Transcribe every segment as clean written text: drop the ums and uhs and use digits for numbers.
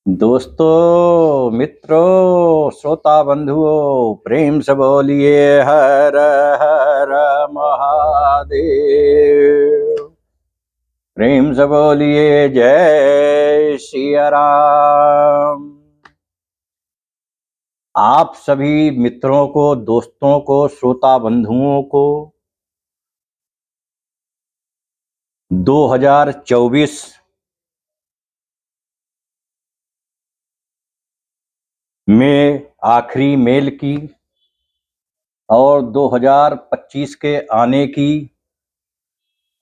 दोस्तों, मित्रों, श्रोता बंधुओं, प्रेम से बोलिए हर हर महादेव। प्रेम से बोलिए जय सिया राम। आप सभी मित्रों को, दोस्तों को, श्रोता बंधुओं को 2024 में आखिरी मेल की और 2025 के आने की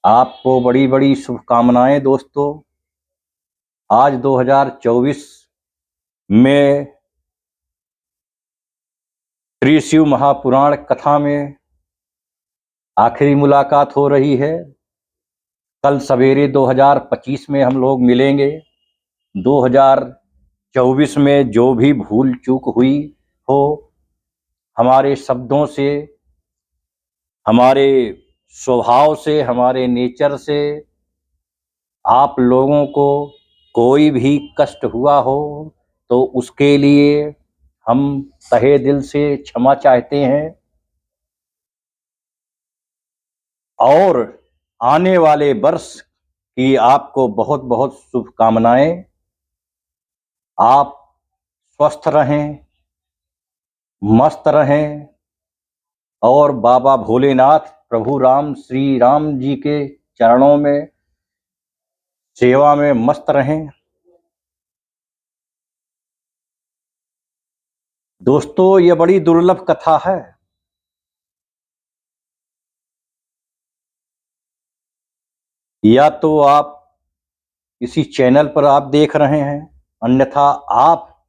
आपको बड़ी बड़ी शुभकामनाएं। दोस्तों, आज 2024 में श्री शिव महापुराण कथा में आखिरी मुलाकात हो रही है। कल सवेरे 2025 में हम लोग मिलेंगे। 2024 में जो भी भूल चूक हुई हो, हमारे शब्दों से, हमारे स्वभाव से, हमारे नेचर से आप लोगों को कोई भी कष्ट हुआ हो तो उसके लिए हम तहे दिल से क्षमा चाहते हैं। और आने वाले वर्ष की आपको बहुत बहुत शुभकामनाएं। आप स्वस्थ रहें, मस्त रहें और बाबा भोलेनाथ, प्रभु राम, श्री राम जी के चरणों में सेवा में मस्त रहें। दोस्तों, ये बड़ी दुर्लभ कथा है। या तो आप इसी चैनल पर आप देख रहे हैं, अन्यथा आप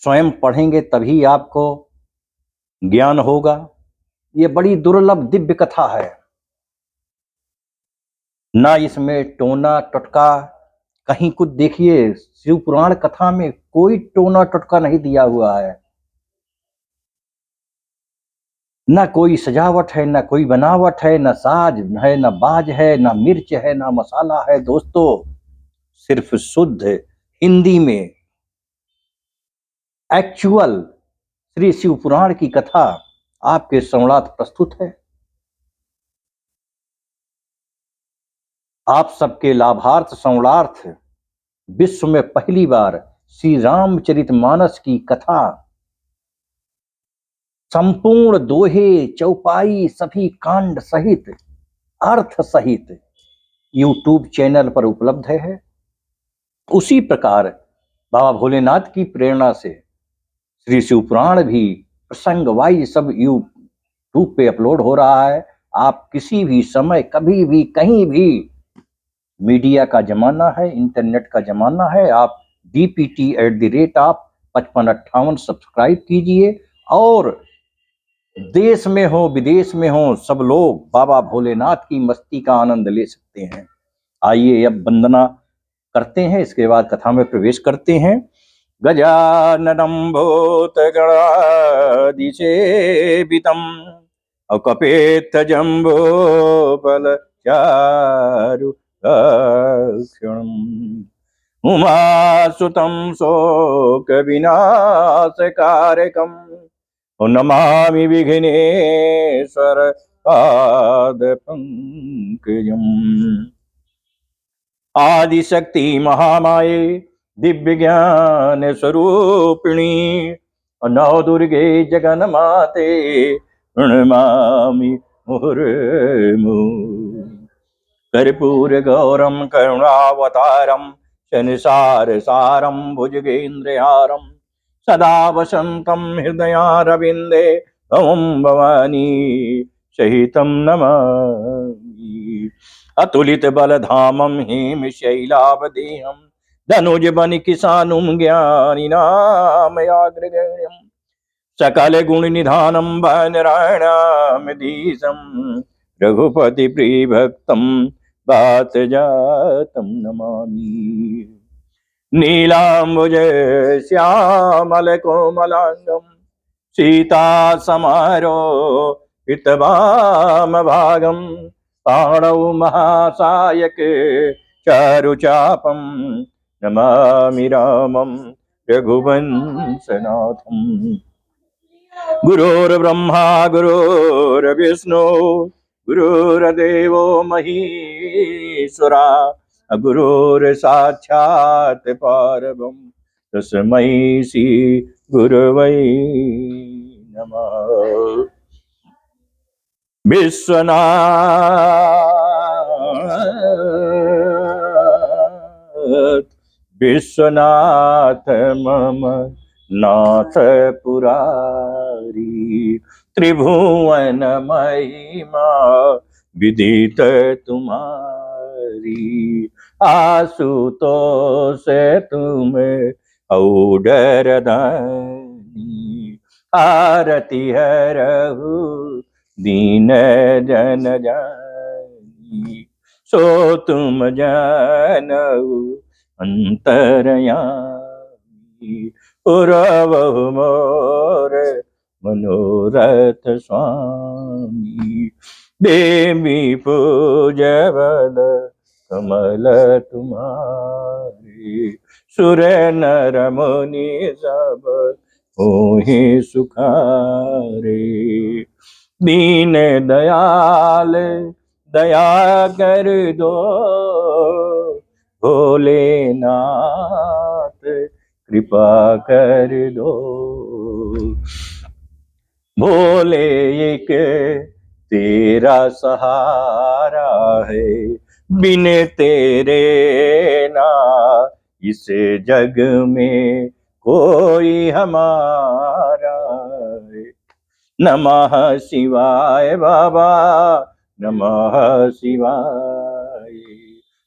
स्वयं पढ़ेंगे तभी आपको ज्ञान होगा। ये बड़ी दुर्लभ दिव्य कथा है। ना इसमें टोना टटका कहीं कुछ, देखिए शिव पुराण कथा में कोई टोना टटका नहीं दिया हुआ है। ना कोई सजावट है, ना कोई बनावट है, ना साज है, ना बाज है, ना मिर्च है, ना मसाला है। दोस्तों, सिर्फ शुद्ध हिंदी में एक्चुअल श्री शिव पुराण की कथा आपके सम्राट प्रस्तुत है। आप सबके लाभार्थ सम्रार्थ विश्व में पहली बार श्री रामचरितमानस की कथा संपूर्ण दोहे, चौपाई, सभी कांड सहित, अर्थ सहित यूट्यूब चैनल पर उपलब्ध है। उसी प्रकार बाबा भोलेनाथ की प्रेरणा से श्री शिव पुराण भी प्रसंग वाइज सब यूट्यूब पे अपलोड हो रहा है। आप किसी भी समय, कभी भी, कहीं भी, मीडिया का जमाना है, इंटरनेट का जमाना है, आप DPT@5558 सब्सक्राइब कीजिए और देश में हो, विदेश में हो, सब लोग बाबा भोलेनाथ की मस्ती का आनंद ले सकते हैं। आइए अब वंदना करते हैं, इसके बाद कथा में प्रवेश करते हैं। गजाननं भूतगणाधिसेवितं अकपेत्थजम्बोफलचारुभक्षणम् उमासुतं शोकविनाशकारकम् नमामि विघ्नेश्वर पादपङ्कजम्। आदिशक्ति महामाये दिव्य ज्ञान स्वरूपिणी नवदुर्गे जगन्माते प्रणमामि मुहुर्मुहुः। कर्पूर गौरम करुणावतारम शनिसार सारम भुजगेन्द्रहारम सदा वसंतम हृदयारविंदे ओम भवानी सहितं नमामि। अतुलित बलधामं हिम शैलावदेहं धनुज बन किसानुम ज्ञानिनामयाग्रगण्यं सकल गुण निधानं वनरायणामधीशं रघुपति प्रियभक्तं वात जातं नमामि। नीलांबुज श्यामल कोमलांगं सीता समारोहितवाम भागं पाणौ महासायक चारुचापं नमामि रामं रघुवंशनाथम। गुरुर्ब्रह्मा गुरुर्विष्णु गुरुर्देवो महेश्वरा, गुरुर्साक्षात् परब्रह्म तस्मै श्री गुरवै नमः। विश्वनाथ मम नाथ पुरारी, त्रिभुवन महिमा विदित तुम्हारी। आशुतोष तुम औडर दानी, आरती हरहु दीन जन जानी। सो तुम जानऊ अंतरयामी, पुरवहु मोर मनोरथ स्वामी। देवी पूजबल कमल तुम्हारी, सुर नर मुनि सब होहि सुखारे। दीन दयाल दया कर दो, भोलेनाथ कृपा कर दो। भोले एक तेरा सहारा है, बिन तेरे ना इस जग में कोई हमारा है। नमः शिवाय बाबा नमः शिवाय,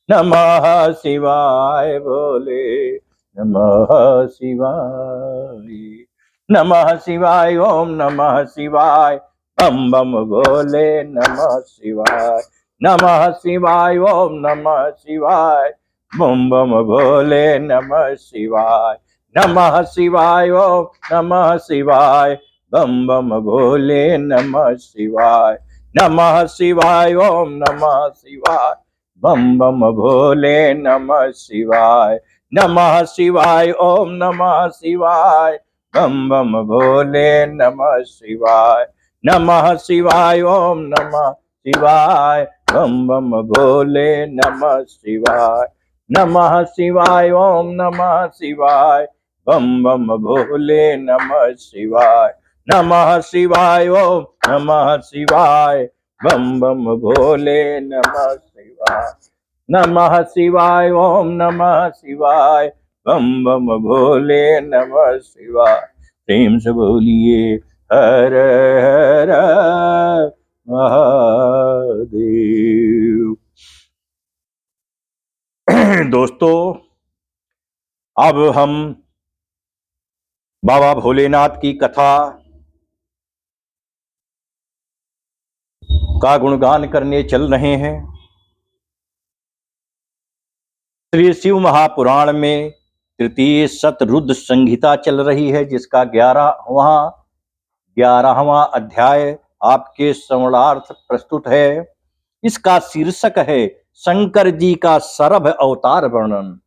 नमः शिवाय भोले नमः शिवाय। नमः शिवाय ओम नमः शिवाय, बम बम भोले नमः शिवाय। नमः शिवाय ओम नमः शिवाय, बम बम भोले नमः शिवाय। नमः शिवाय ओम नमः शिवाय, बम बम भोले नमः शिवाय। नमः शिवाय ओम नमः शिवाय, बम बम भोले नमः शिवाय। नमः शिवाय ओम नमः शिवाय, बम बम भोले नमः शिवाय। नमः शिवाय ओम नमः शिवाय, बम बम भोले नमः शिवाय। नमः शिवाय ओम नमः शिवाय, बम बम भोले नमः शिवाय। नमः शिवाय ओम नमः शिवाय, बम बम भोले नमः शिवाय। नमः शिवाय ओम नमः शिवाय, बम बम भोले नमः शिवाय। प्रेम से बोलिए हर हर महादेव। दोस्तों, अब हम बाबा भोलेनाथ की कथा का गुणगान करने चल रहे हैं। श्री शिव महापुराण में तृतीय शतरुद्र संहिता चल रही है, जिसका 11वां अध्याय आपके श्रवणार्थ प्रस्तुत है। इसका शीर्षक है शंकर जी का सरभ अवतार वर्णन।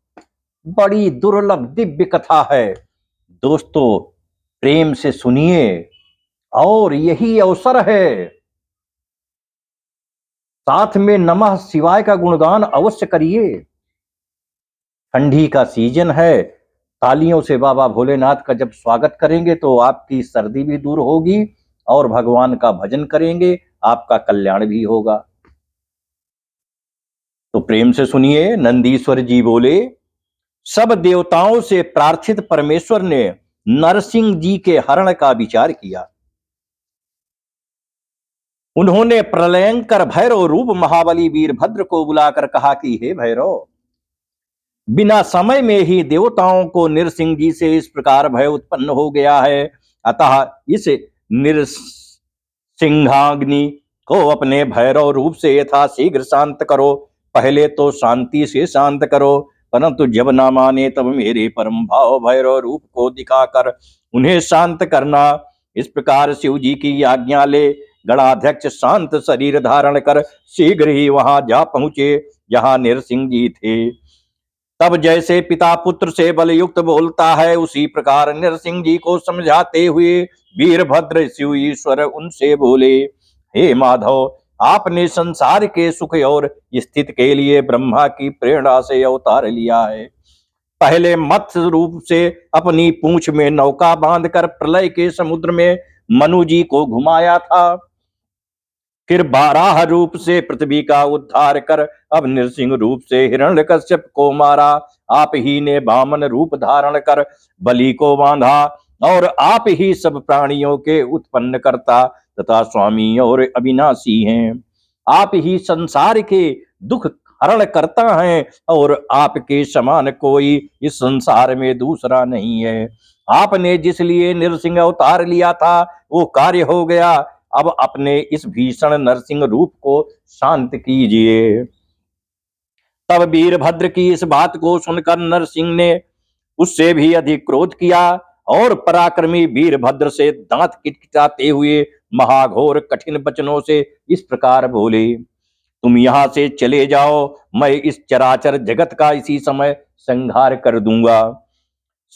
बड़ी दुर्लभ दिव्य कथा है दोस्तों, प्रेम से सुनिए और यही अवसर है। साथ में नमः शिवाय का गुणगान अवश्य करिए। ठंडी का सीजन है, तालियों से बाबा भोलेनाथ का जब स्वागत करेंगे तो आपकी सर्दी भी दूर होगी और भगवान का भजन करेंगे, आपका कल्याण भी होगा। तो प्रेम से सुनिए। नंदीश्वर जी बोले, सब देवताओं से प्रार्थित परमेश्वर ने नरसिंह जी के हरण का विचार किया। उन्होंने प्रलयंकर भैरव रूप महाबली वीरभद्र को बुलाकर कहा कि हे भैरव, बिना समय में ही देवताओं को नरसिंह जी से इस प्रकार भय उत्पन्न हो गया है, अतः इस नृसिंहाग्नि को अपने भैरव रूप से यथाशीघ्र शांत करो। पहले तो शांति से शांत करो, परंतु जब ना माने तब मेरे परम भाव भैरव रूप को दिखाकर उन्हें शांत करना। इस प्रकार शिव जी की आज्ञा ले गणाध्यक्ष शांत शरीर धारण कर शीघ्र ही वहां जा पहुंचे जहां नरसिंह जी थे। तब जैसे पिता पुत्र से बलयुक्त बोलता है, उसी प्रकार नरसिंह जी को समझाते हुए वीरभद्र शिव ईश्वर उनसे बोले, हे माधव, आपने संसार के सुख और स्थिति के लिए ब्रह्मा की प्रेरणा से अवतार लिया है। पहले मत्स्य रूप से अपनी पूंछ में नौका बांधकर प्रलय के समुद्र में मनु जी को घुमाया था। फिर बाराह रूप से पृथ्वी का उद्धार कर अब नृसिंह रूप से हिरण्यकश्यप को मारा। आप ही ने वामन रूप धारण कर बलि को बांधा, और आप ही सब प्राणियों के उत्पन्न करता तथा स्वामी और अविनाशी हैं। आप ही संसार के दुख हरण करता है, और आपके समान कोई इस संसार में दूसरा नहीं है। आपने जिस लिए नृसिंह अवतार लिया था वो कार्य हो गया। अब अपने इस भीषण नरसिंह रूप को शांत कीजिए। तब वीरभद्र की इस बात को सुनकर नरसिंह ने उससे भी अधिक क्रोध किया, और पराक्रमी वीरभद्र से दांत किटकिटाते हुए महाघोर कठिन वचनों से इस प्रकार बोले, तुम यहां से चले जाओ, मैं इस चराचर जगत का इसी समय संहार कर दूंगा।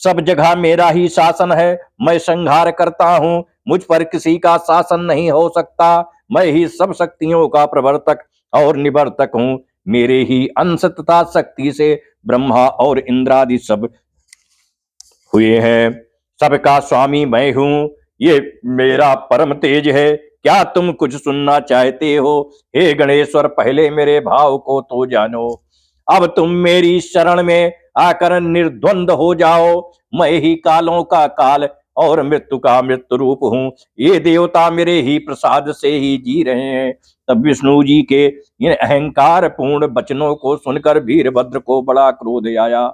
सब जगह मेरा ही शासन है, मैं संहार करता हूं, मुझ पर किसी का शासन नहीं हो सकता। मैं ही सब शक्तियों का प्रवर्तक और निवर्तक हूं। मेरे ही अंश तथा शक्ति से ब्रह्मा और इंद्रादि सब हुए हैं। सबका स्वामी मैं हूं, ये मेरा परम तेज है। क्या तुम कुछ सुनना चाहते हो? हे गणेश्वर, पहले मेरे भाव को तो जानो। अब तुम मेरी शरण में आकर निर्द्वंद हो जाओ। मैं ही कालों का काल और मृत्यु का मृत्यु रूप हूँ। ये देवता मेरे ही प्रसाद से ही जी रहे हैं। तब विष्णु जी के इन अहंकार पूर्ण वचनों को सुनकर वीरभद्र को बड़ा क्रोध आया।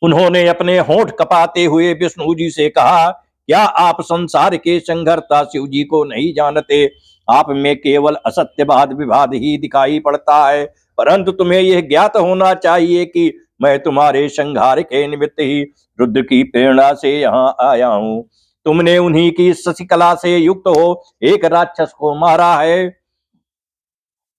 उन्होंने अपने होंठ कपाते हुए विष्णु जी से कहा, क्या आप संसार के संघर्ता शिव जी को नहीं जानते? आप में केवल असत्यवाद विवाद ही दिखाई पड़ता है, परंतु तुम्हें यह ज्ञात होना चाहिए कि मैं तुम्हारे संहार के निमित्त ही रुद्र की प्रेरणा से यहाँ आया हूँ। तुमने उन्हीं की शशिकला से युक्त हो एक राक्षस को मारा है,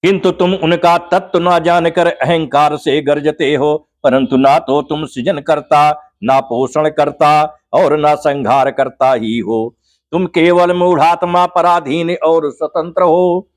किंतु तुम उनका तत्व न जानकर अहंकार से गर्जते हो। परंतु ना तो तुम सृजन करता, ना पोषण करता, और ना संहार करता ही हो। तुम केवल मूढ़ात्मा, पराधीन और स्वतंत्र हो।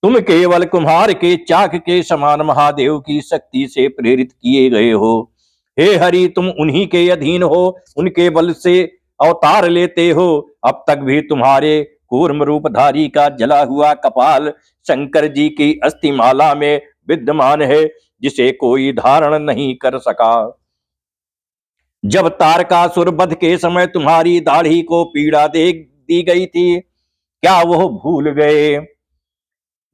तुम केवल कुम्हार के चाक के समान महादेव की शक्ति से प्रेरित किए गए हो। हे हरि, तुम उन्हीं के अधीन हो, उनके बल से अवतार लेते हो। अब तक भी तुम्हारे कूर्म रूपधारी का जला हुआ कपाल शंकर जी की अस्थिमाला में विद्यमान है, जिसे कोई धारण नहीं कर सका। जब तारकासुर वध के समय तुम्हारी दाढ़ी को पीड़ा दे दी गई थी, क्या वो भूल गए?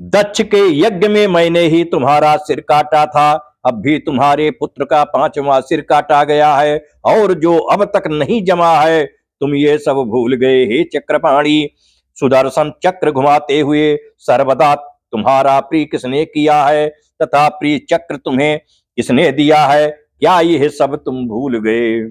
दक्ष के यज्ञ में मैंने ही तुम्हारा सिर काटा था। अब भी तुम्हारे पुत्र का 5वां सिर काटा गया है, और जो अब तक नहीं जमा है तुम ये सब भूल गए। हे चक्रपाणी, सुदर्शन चक्र घुमाते हुए सर्वदा तुम्हारा प्रिय किसने किया है, तथा प्रिय चक्र तुम्हें किसने दिया है? क्या यह सब तुम भूल गए?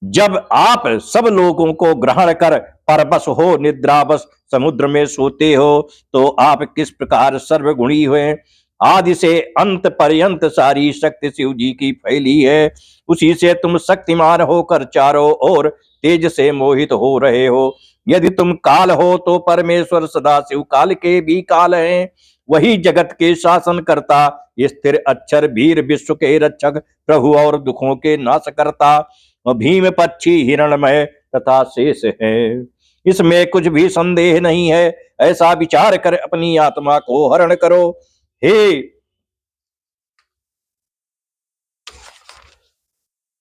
जब आप सब लोगों को ग्रहण कर परबस हो निद्रावश समुद्र में सोते हो, तो आप किस प्रकार सर्वगुणी हुए? आदि से अंत पर्यंत सारी शक्ति शिव जी की फैली है। उसी से तुम शक्तिमान होकर चारों ओर तेज से मोहित हो रहे हो। यदि तुम काल हो तो परमेश्वर सदाशिव काल के भी काल हैं। वही जगत के शासन करता, स्थिर अक्षर, वीर, विश्व के रक्षक, प्रभु और दुखों के नाश करता, भीम, पक्षी, हिरणमय तथा शेष है। इसमें कुछ भी संदेह नहीं है। ऐसा विचार कर अपनी आत्मा को हरण करो। हे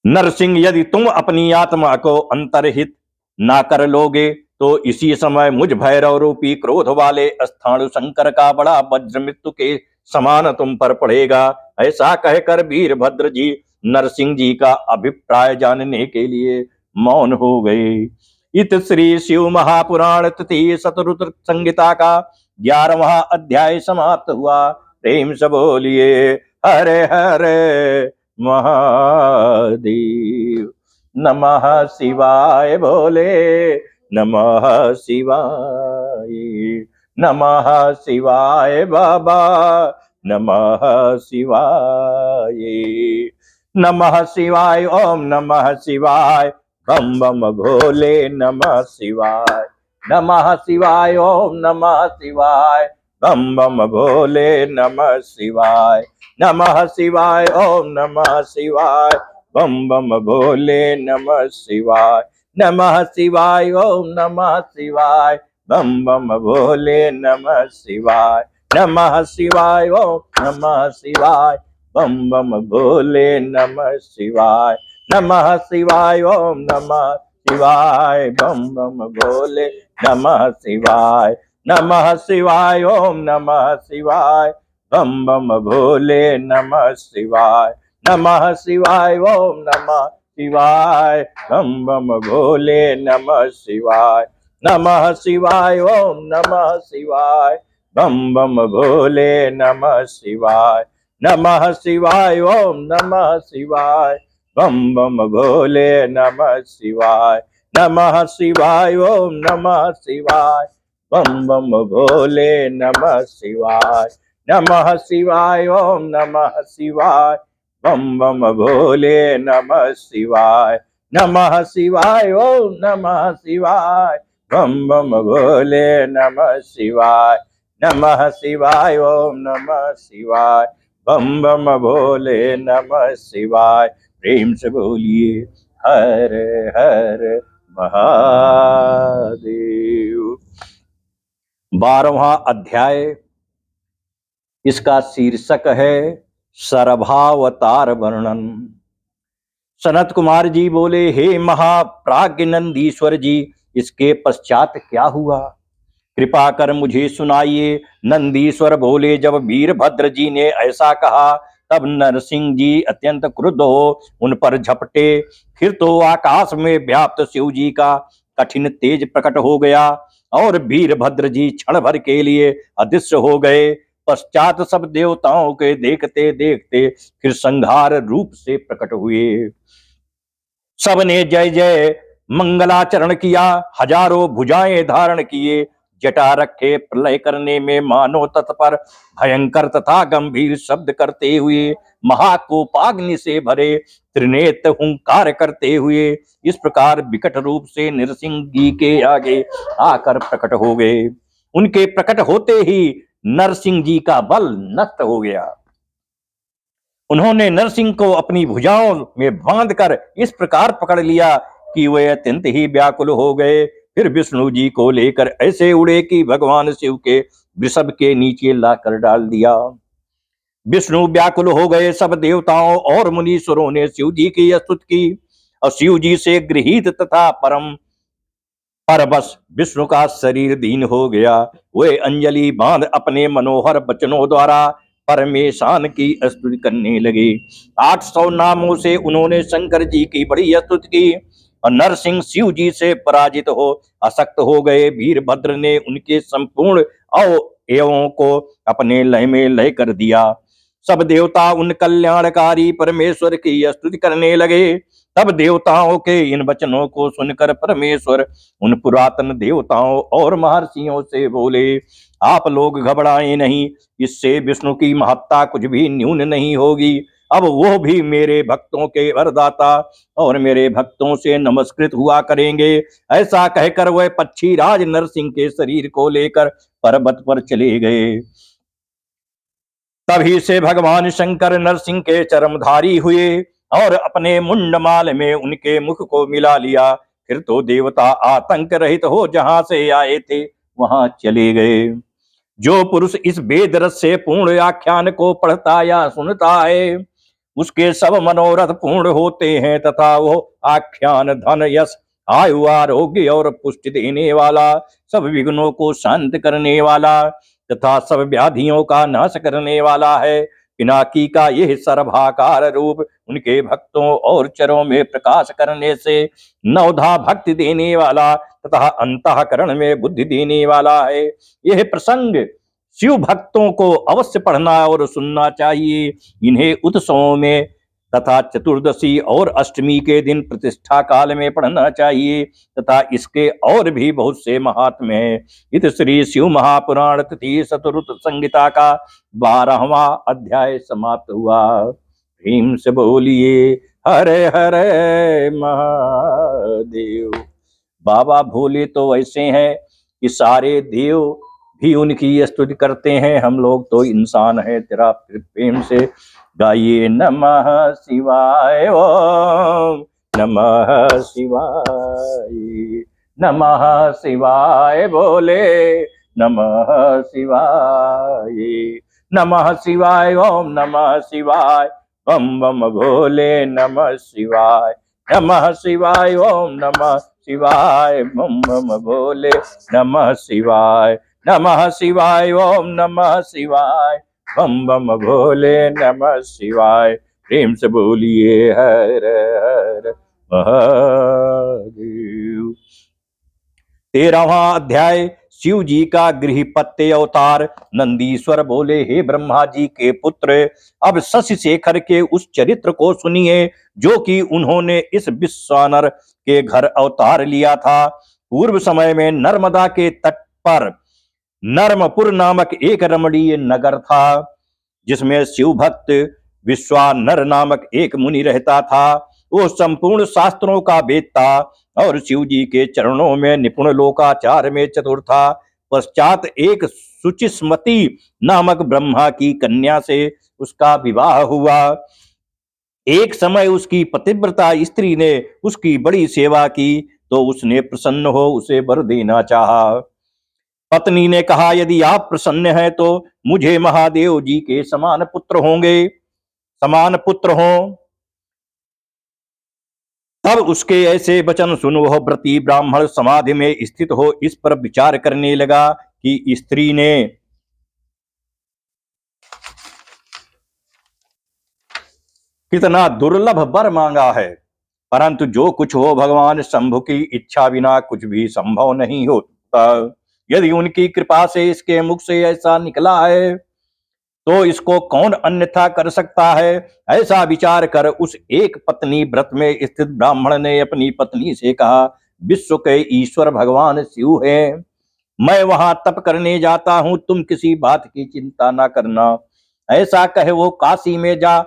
नरसिंह, यदि तुम अपनी आत्मा को अंतर्हित ना कर लोगे तो इसी समय मुझ भैरव रूपी क्रोध वाले स्थाणु शंकर का बड़ा वज्र मृत्यु के समान तुम पर पड़ेगा। ऐसा कहकर वीरभद्र जी नरसिंह जी का अभिप्राय जानने के लिए मौन हो गए। इत श्री शिव महापुराण तृतीय शतरुद्र संहिता का 11वां अध्याय समाप्त हुआ। प्रेम से बोलिए हरे हरे महादेव। नमः शिवाय बोले, नमः शिवाय, नमः शिवाय बाबा, नमः शिवाय। नमः शिवाय, ओम नमः शिवाय, बम बम भोले नमः शिवाय। नमः शिवाय, ओम नमः शिवाय, बम बम भोले नमः शिवाय। नमः शिवाय, ओम नमः शिवाय, बम बम भोले नमः शिवाय। नमः शिवाय, ओम नमः शिवाय, बम बम भोले नमः शिवाय। नमः शिवाय, ओम नमः शिवाय, बम बम भोले नमः शिवाय। नमः शिवाय, ओम नमः शिवाय, बम बम भोले नमः शिवाय। नमः शिवाय, ओम नमः शिवाय, बम बम भोले नमः शिवाय। नमः शिवाय, ओम नमः शिवाय, बम बम भोले नमः शिवाय। नमः शिवाय, ओम नमः शिवाय, बम बम भोले नमः शिवाय। नमः शिवाय, ओम नमः शिवाय, बम बम भोले नमः शिवाय। नमः शिवाय, ओम नमः शिवाय, बम बम भोले नमः शिवाय। नमः शिवाय, ओम नमः शिवाय, बम बम भोले नमः शिवाय। नमः शिवाय, ओम नमः शिवाय, बम बम भोले नमः शिवाय। नमः शिवाय, ओम नमः शिवाय, बम बम भोले नमः शिवाय। प्रेम से बोलिए हर हर महादेव। 12वां अध्याय, इसका शीर्षक है सर्वावतार वर्णन। सनत कुमार जी बोले, हे महाप्राज्ञ नंदीश्वर जी, इसके पश्चात क्या हुआ? कृपा कर मुझे सुनाइए। नंदीश्वर बोले, जब वीरभद्र जी ने ऐसा कहा तब नरसिंह जी अत्यंत क्रुद्ध हो उन पर झपटे। फिर तो आकाश में व्याप्त शिव जी का कठिन तेज प्रकट हो गया और वीरभद्र जी क्षण भर के लिए अदृश्य हो गए। पश्चात सब देवताओं के देखते देखते फिर संहार रूप से प्रकट हुए। सबने जय जय मंगलाचरण किया, हजारों भुजाएं धारण किए, जटा रखे प्रलय करने में मानो तत्पर, भयंकर तथा गंभीर शब्द करते हुए, महाकोपाग्नि से भरे त्रिनेत्र हुंकार करते हुए इस प्रकार विकट रूप से नरसिंह जी के आगे आकर प्रकट हो गए। उनके प्रकट होते ही नरसिंह जी का बल नष्ट हो गया। उन्होंने नरसिंह को अपनी भुजाओं में बांधकर इस प्रकार पकड़ लिया कि वे अत्यंत ही व्याकुल हो गए। फिर विष्णु जी को लेकर ऐसे उड़े कि भगवान शिव के वृषभ के नीचे लाकर डाल दिया। विष्णु व्याकुल हो गए। सब देवताओं और मुनीश्वरों ने शिव जी की स्तुति की और शिव जी से गृहीत तथा पर बस विष्णु का शरीर दीन हो गया। वे अंजलि बांध अपने मनोहर वचनों द्वारा परमेशान की स्तुति करने लगे। 800 नामों से उन्होंने शंकर जी की बड़ी स्तुति की और नरसिंह शिव जी से पराजित हो अशक्त हो गए। वीरभद्र ने उनके संपूर्ण अवयवों को अपने लय में लय कर दिया। सब देवता उन कल्याणकारी परमेश्वर की स्तुति करने लगे। तब देवताओं के इन वचनों को सुनकर परमेश्वर उन पुरातन देवताओं और महर्षियों से बोले, आप लोग घबराएं नहीं, इससे विष्णु की महत्ता कुछ भी न्यून नहीं होगी। अब वो भी मेरे भक्तों के वरदाता और मेरे भक्तों से नमस्कृत हुआ करेंगे। ऐसा कहकर वह पक्षी राज नरसिंह के शरीर को लेकर पर्वत पर चले गए। तभी से भगवान शंकर नरसिंह के चरमधारी हुए और अपने मुंडमाल में उनके मुख को मिला लिया। फिर तो देवता आतंक रहित हो जहां से आए थे वहां चले गए। जो पुरुष इस वेद रस से पूर्ण आख्यान को पढ़ता या सुनता है उसके सब मनोरथ पूर्ण होते हैं तथा वो आख्यान धन यश आयु आरोग्य और पुष्टि देने वाला, सब विघ्नों को शांत करने वाला तथा सब व्याधियों का नाश करने वाला है। पिनाकी का यह सर्वाकार रूप उनके भक्तों और चरों में प्रकाश करने से नवधा भक्ति देने वाला तथा अंतःकरण में बुद्धि देने वाला है। यह प्रसंग शिव भक्तों को अवश्य पढ़ना और सुनना चाहिए। इन्हें उत्सवों में तथा चतुर्दशी और अष्टमी के दिन प्रतिष्ठा काल में पढ़ना चाहिए तथा इसके और भी बहुत से महात्म्य हैं। इत श्री शिव महापुराण तिथि शतरुत संहिता का 12वां अध्याय समाप्त हुआ। भीम से बोलिए हरे हरे महादेव। बाबा भोले तो ऐसे हैं कि सारे देव भी उनकी स्तुति करते हैं, हम लोग तो इंसान हैं। तेरा प्रेम से गाइए नमः शिवाय ओम नमः शिवाय, नमः शिवाय बोले नमः शिवाय, नमः शिवाय ओम नमः शिवाय बम बम भोले नमः शिवाय, नमः शिवाय ओम नमः शिवाय बम बम भोले नमः शिवाय, नमः शिवाय ओम नमः शिवाय बम बम भोले नमः शिवाय। प्रेम से बोलिए हर हर महादेव। 13वां अध्याय शिव जी का गृहपत्य अवतार। नंदीश्वर बोले हे ब्रह्मा जी के पुत्र, अब शशि शेखर के उस चरित्र को सुनिए जो कि उन्होंने इस विश्वानर के घर अवतार लिया था। पूर्व समय में नर्मदा के तट पर नर्मपुर नामक एक रमणीय नगर था जिसमें शिव भक्त विश्वानर नामक एक मुनि रहता था। वो संपूर्ण शास्त्रों का वेत्ता और शिव जी के चरणों में निपुण, लोकाचार में चतुर था। पश्चात एक सुचिस्मती नामक ब्रह्मा की कन्या से उसका विवाह हुआ। एक समय उसकी पतिव्रता स्त्री ने उसकी बड़ी सेवा की तो उसने प्रसन्न हो उसे वर देना चाहा। पत्नी ने कहा यदि आप प्रसन्न हैं तो मुझे महादेव जी के समान पुत्र हों। तब उसके ऐसे वचन सुन वह व्रती ब्राह्मण समाधि में स्थित हो इस पर विचार करने लगा कि स्त्री ने कितना दुर्लभ वर मांगा है, परंतु जो कुछ हो भगवान शंभु की इच्छा बिना कुछ भी संभव नहीं होता। यदि उनकी कृपा से इसके मुख से ऐसा निकला है तो इसको कौन अन्यथा कर सकता है। ऐसा विचार कर उस एक पत्नी व्रत में स्थित ब्राह्मण ने अपनी पत्नी से कहा, विश्व के ईश्वर भगवान शिव है, मैं वहां तप करने जाता हूं, तुम किसी बात की चिंता ना करना। ऐसा कहे वो काशी में जा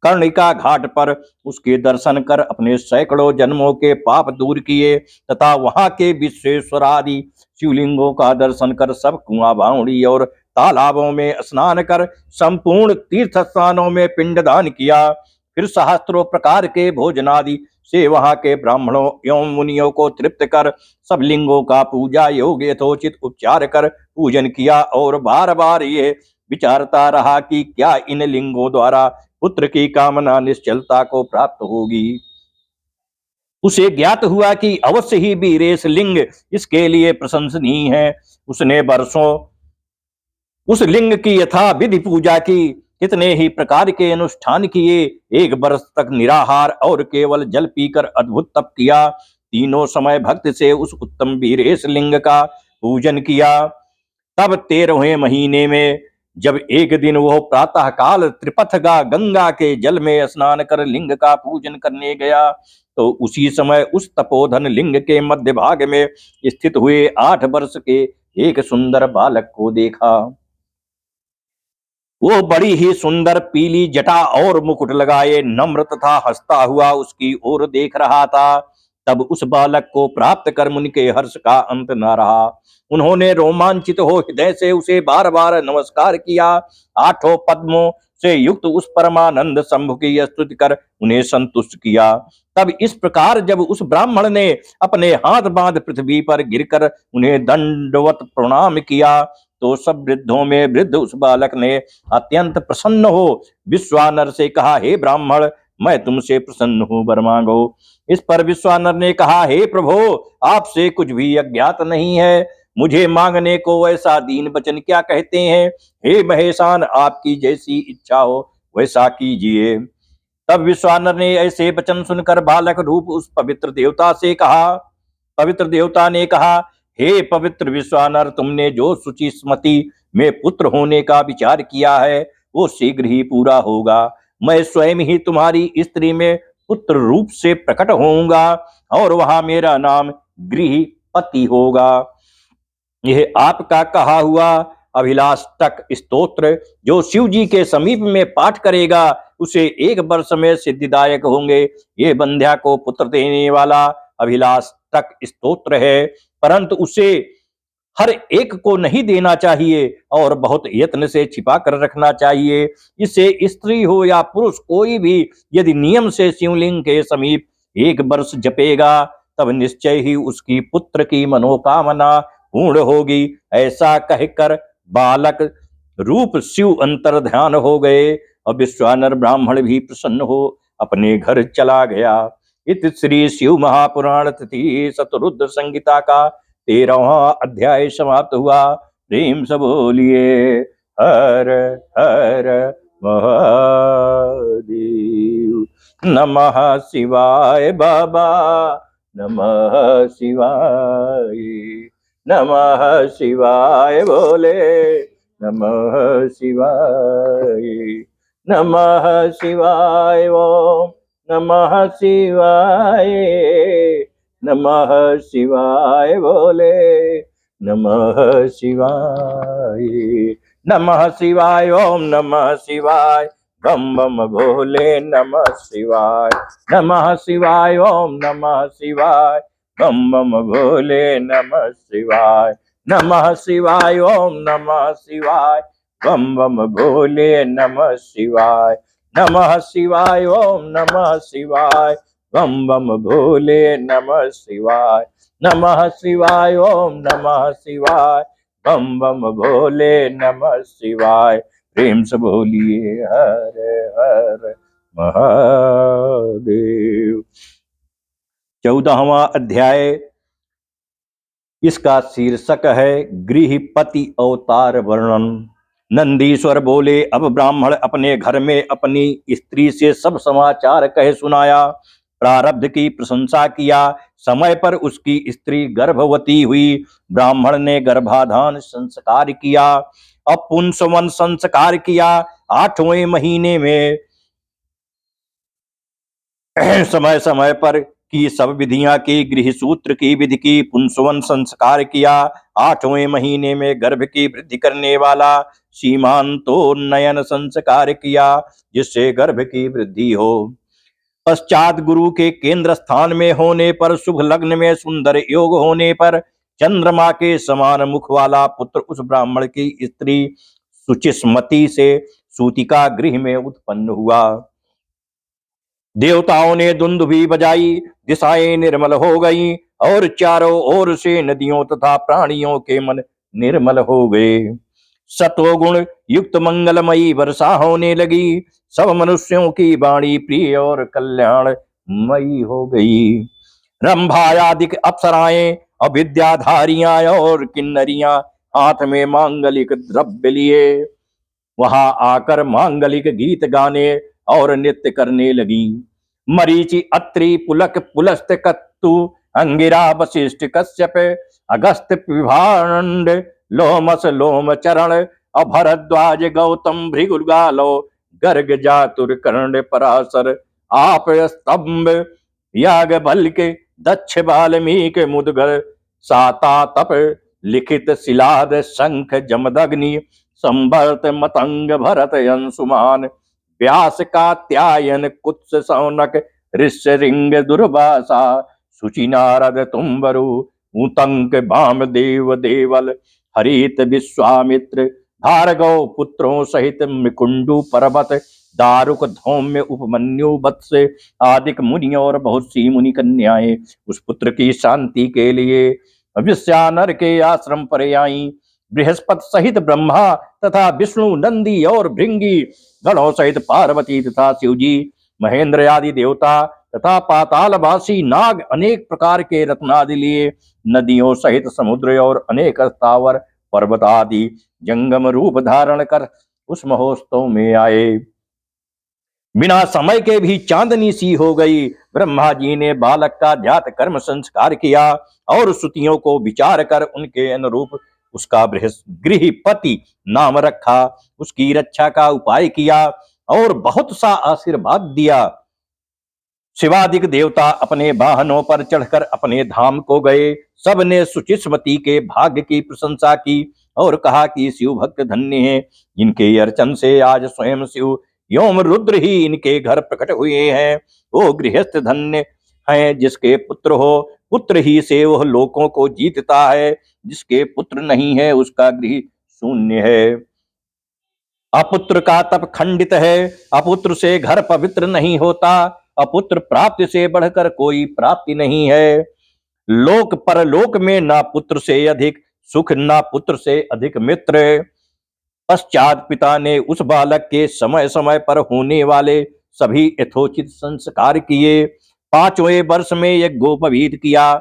कर्णिका घाट पर उसके दर्शन कर अपने सैकड़ों जन्मों के पाप दूर किए तथा वहां के विश्वेश्वर आदि शिवलिंगों का दर्शन कर सब कुआं बावड़ी और तालाबों में स्नान कर संपूर्ण तीर्थ स्थानों में पिंडदान किया। फिर सहस्त्रों प्रकार के भोजनादि से वहां के ब्राह्मणों एवं मुनियों को तृप्त कर सब लिंगों का पूजा योग यथोचित उपचार कर पूजन किया और बार बार ये विचारता रहा कि क्या इन लिंगों द्वारा पुत्र की कामना निश्चलता को प्राप्त होगी। उसे ज्ञात हुआ कि अवश्य ही वीरेश लिंग इसके लिए प्रशंसनीय है। उसने वर्षों उस लिंग की यथा विधि पूजा की, कितने ही प्रकार के अनुष्ठान किए, 1 वर्ष तक निराहार और केवल जल पीकर अद्भुत तप किया। तीनों समय भक्ति से उस उत्तम वीरेश लिंग का पूजन किया। तब 13वें महीने में जब एक दिन वह प्रातः काल त्रिपथगा गंगा के जल में स्नान कर लिंग का पूजन करने गया तो उसी समय उस तपोधन लिंग के मध्य भाग में स्थित हुए 8 वर्ष के एक सुंदर बालक को देखा। वो बड़ी ही सुंदर पीली जटा और मुकुट लगाए नम्र तथा हंसता हुआ उसकी ओर देख रहा था। तब उस बालक को प्राप्त कर मुनि के हर्ष का अंत न रहा। उन्होंने रोमांचित हो हृदय से उसे बार बार नमस्कार किया। 8 पद्मों से युक्त उस परमानंद शंभु की स्तुति कर उन्हें संतुष्ट किया। तब इस प्रकार जब उस ब्राह्मण ने अपने हाथ बांध पृथ्वी पर गिरकर उन्हें दंडवत प्रणाम किया तो सब वृद्धों में वृद्ध उस बालक ने अत्यंत प्रसन्न हो विश्वानर से कहा, हे ब्राह्मण, मैं तुमसे प्रसन्न हूं, वर मांगो। इस पर विश्वानर ने कहा, हे प्रभो, आपसे कुछ भी अज्ञात नहीं है, मुझे मांगने को ऐसा दीन वचन क्या कहते हैं। हे महेशान, आपकी जैसी इच्छा हो वैसा कीजिए। तब विश्वानर ने ऐसे वचन सुनकर बालक रूप उस पवित्र देवता से कहा। पवित्र देवता ने कहा, हे पवित्र विश्वानर, तुमने जो शुचि स्मृति में पुत्र होने का विचार किया है वो शीघ्र ही पूरा होगा। मैं स्वयं ही तुम्हारी स्त्री में पुत्र रूप से प्रकट होऊंगा और वहां मेरा नाम गृहपति होगा। यह आपका कहा हुआ अभिलाष तक स्तोत्र जो शिव जी के समीप में पाठ करेगा उसे 1 वर्ष में सिद्धिदायक होंगे। ये बंध्या को पुत्र देने वाला अभिलाष तक स्तोत्र है, परंतु उसे हर एक को नहीं देना चाहिए और बहुत यत्न से छिपा कर रखना चाहिए। इसे स्त्री हो या पुरुष कोई भी यदि नियम से शिवलिंग के समीप 1 वर्ष जपेगा तब निश्चय ही उसकी पुत्र की मनोकामना पूर्ण होगी। ऐसा कहकर बालक रूप शिव अंतर ध्यान हो गए और विश्वानर ब्राह्मण भी प्रसन्न हो अपने घर चला गया। इत श्री शिव महापुराण तिथि शतरुद्र संहिता का 13वां अध्याय समाप्त हुआ। प्रेम से बोलिए हर हर महादेव। नमः शिवाय बाबा, नमः शिवाय, नमः शिवाय बोले, नमः शिवाय, नमः शिवाय ओम नमः शिवाय, नमः शिवाय बोले, नमः शिवाय, नमः शिवाय ओम नमः शिवाय, बम बम भोले नमः शिवाय, नमः शिवाय ओम नमः शिवाय, बम बम भोले नमः शिवाय, नमः शिवाय ओम नमः शिवाय, बम बम भोले नमः शिवाय, नमः शिवाय ओम नमः शिवाय, बम बम भोले नमः शिवाय, नमः शिवाय ओम नमः शिवाय, बम बम भोले नमः शिवाय। प्रेम से बोलिए हर हर महादेव। 14वां अध्याय, इसका शीर्षक है गृहपति अवतार वर्णन। नंदीश्वर बोले, अब ब्राह्मण अपने घर में अपनी स्त्री से सब समाचार कह सुनाया, प्रारब्ध की प्रशंसा किया। समय पर उसकी स्त्री गर्भवती हुई। ब्राह्मण ने गर्भाधान संस्कार किया, अपुंसवन संस्कार किया। 8वें महीने में समय समय पर की सब विधियां की, गृह सूत्र की विधि की, पुंसवन संस्कार किया। 8वें महीने में गर्भ की वृद्धि करने वाला सीमांतोन्नयन संस्कार किया, जिससे गर्भ की वृद्धि हो। पश्चात गुरु के केंद्र स्थान में होने पर, शुभ लग्न में सुंदर योग होने पर, चंद्रमा के समान मुख वाला पुत्र उस ब्राह्मण की स्त्री सुचिस्मती से सूतिका गृह में उत्पन्न हुआ। देवताओं ने दुंदुभी बजाई, दिशाएं निर्मल हो गईं और चारों ओर से नदियों तथा प्राणियों के मन निर्मल हो गए। सत्वगुण युक्त मंगलमयी वर्षा होने लगी। सब मनुष्यों की वाणी प्रिय और कल्याणमयी हो गई। रंभायादिक अप्सराएं और विद्याधारियां और किन्नरियां हाथ में मांगलिक द्रव्य लिए वहां आकर मांगलिक गीत गाने और नृत्य करने लगी। मरीचि, अत्रि, पुलक, पुलस्त, कत्तु, अंगिरा, वशिष्ठ, कश्यप, अगस्त्य, विभांड, लोमस, लोमचरण, भरद्वाज, गौतम, भृगुगालो, गर्ग, जातुर, कर्ण, पराशर, आप, स्तंभ, याग, बल्क, दक्ष, वाल्मीकि, मुदगर, सातातप, लिखित, शिलाद, शंख, जमदग्नि, संवर्त, मतंग, भरत, अंशुमान, व्यास, कात्यायन, कुत्स, सौनक, ऋष्यरिंग, दुर्वासा, शुचि, नारद, तुम्बरु, ऊतंक, वामदेव, देवल, हरित, विश्वामित्र, भार्गव पुत्रों सहित मृकुंडु, पर्वत, दारुक, धौम्य, उपमन्यु, वत्स आदिक मुनि और बहुत सी मुनि कन्याएं उस पुत्र की शांति के लिए विश्वानर के आश्रम पर आईं। बृहस्पति सहित ब्रह्मा तथा विष्णु, नंदी और भृंगी गणों सहित पार्वती तथा शिवजी, महेंद्र आदि देवता तथा पातालवासी नाग अनेक प्रकार के रत्नादि लिए नदियों सहित समुद्र और अनेक स्थावर पर्वत आदि जंगम रूप धारण कर उस महोत्सव में आए। बिना समय के भी चांदनी सी हो गई। ब्रह्मा जी ने बालक का जात कर्म संस्कार किया और श्रुतियों को विचार कर उनके अनुरूप उसका गृहपति नाम रखा। उसकी रक्षा का उपाय किया और बहुत सा आशीर्वाद दिया। शिवादिक देवता अपने वाहनों पर चढ़कर अपने धाम को गए। सबने सुचिस्मती के भाग्य की प्रशंसा की और कहा कि शिव भक्त धन्य हैं, इनके अर्चन से आज स्वयं शिव योम रुद्र ही इनके घर प्रकट हुए हैं। वो गृहस्थ धन्य है जिसके पुत्र हो, पुत्र ही से वह लोकों को जीतता है। जिसके पुत्र नहीं है उसका गृह शून्य है। अपुत्र का तप खंडित है, अपुत्र से घर पवित्र नहीं होता। अपुत्र प्राप्ति से बढ़कर कोई प्राप्ति नहीं है। लोक परलोक में ना पुत्र से अधिक सुख, ना पुत्र से अधिक मित्र। पश्चात पिता ने उस बालक के समय समय पर होने वाले सभी यथोचित संस्कार किए। 5वें वर्ष में यज्ञोपवीत किया,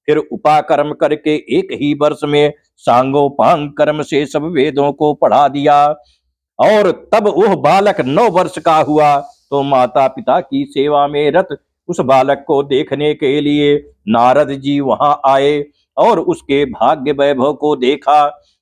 फिर उपाकर्म करके एक ही वर्ष में सांगोपांग कर्म से सब वेदों को पढ़ा दिया। और तब वह बालक 9 वर्ष का हुआ तो माता पिता की सेवा में रत उस बालक को देखने के लिए नारद जी वहां आए और उसके भाग्य वैभव को देखा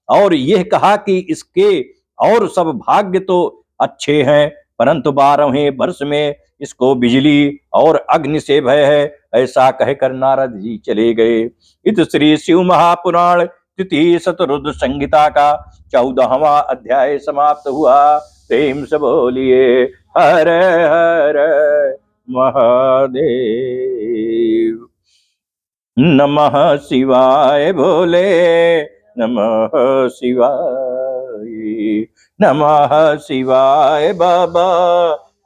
और यह कहा कि इसके और सब भाग्य तो अच्छे हैं, परंतु 12वें वर्ष में इसको बिजली और अग्नि से भय है। ऐसा कहकर नारद जी चले गए। इत श्री शिव महापुराण तृतीय शतरुद्र संहिता का 14वां अध्याय समाप्त हुआ। प्रेम से बोलिए हर हर महादेव। नमः शिवाय बोले, नमः शिवाय, नमः शिवाय बाबा,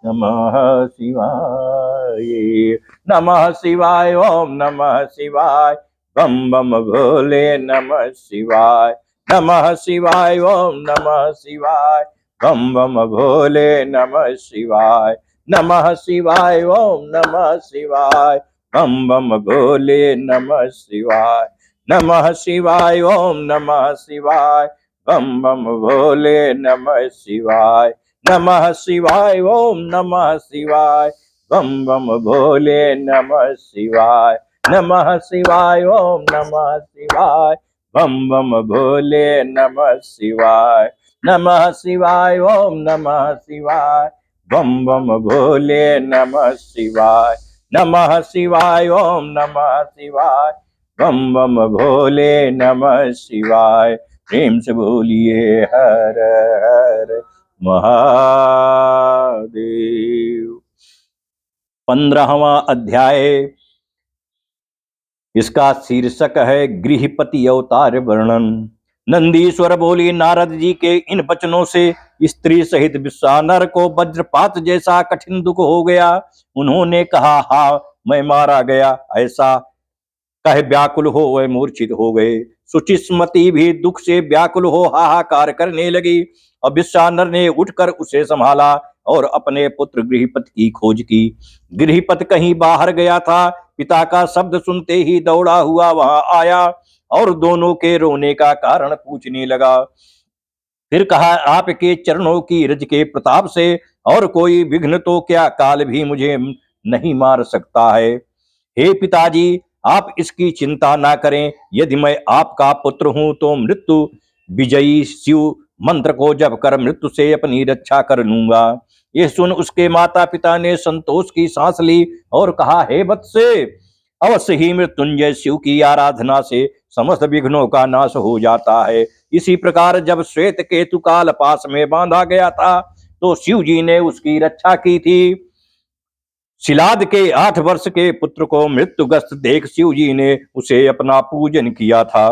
नमः शिवाय, नमः शिवाय, ओम नमः शिवाय, बम बम भोले नमः शिवाय, नमः शिवाय, ओम नमः शिवाय, बम बम भोले नमः शिवाय, नमः शिवाय, ओम नमः शिवाय, बम बम भोले नमः शिवाय, नमः शिवाय, ओम नमः शिवाय, बम बम भोले नमः शिवाय, नमः शिवाय, ओम नमः शिवाय, बम बम भोले नमः शिवाय, नमः शिवाय, ओम नमः शिवाय, बम बम भोले नमः शिवाय, नमः शिवाय, ओम नमः शिवाय, बम बम भोले नमः शिवाय, नमः शिवाय, ओम नमः शिवाय, बम बम भोले नमः शिवाय। प्रेम से बोलिए हर हर महादेव। 15वां अध्याय, इसका शीर्षक है गृहपति अवतार वर्णन। नंदीश्वर बोली, नारद जी के इन वचनों से स्त्री सहित विश्वानर को वज्रपात जैसा कठिन दुख हो गया। उन्होंने कहा, हाँ मैं मारा गया, ऐसा कहे व्याकुल हो वह मूर्छित हो गए। सुचिस्मती भी दुख से व्याकुल हो हाहाकार करने लगी और विश्वानर ने उठकर उसे संभाला और अपने पुत्र गृहपति की खोज की। गृहपति कहीं बाहर गया था। पिता का शब्द सुनते ही दौड़ा हुआ वहां आया और दोनों के रोने का कारण पूछने लगा। फिर कहा, आपके चरणों की रज के प्रताप से और कोई विघ्न तो क्या काल भी मुझे नहीं मार सकता है। हे पिताजी, आप इसकी चिंता ना करें। यदि मैं आपका पुत्र हूं तो मृत्यु विजयी शिव मंत्र को जप कर मृत्यु से अपनी रक्षा कर लूंगा। यह सुन उसके माता पिता ने संतोष की सांस ली और कहा, हे वत्से, अवश्य ही मृत्युंजय शिव की आराधना से समस्त विघ्नों का नाश हो जाता है। इसी प्रकार जब श्वेत केतु काल पास में बांधा गया था तो शिव जी ने उसकी रक्षा की थी। शिलाद के 8 वर्ष के पुत्र को मृत्युग्रस्त देख शिव जी ने उसे अपना पूजन किया था।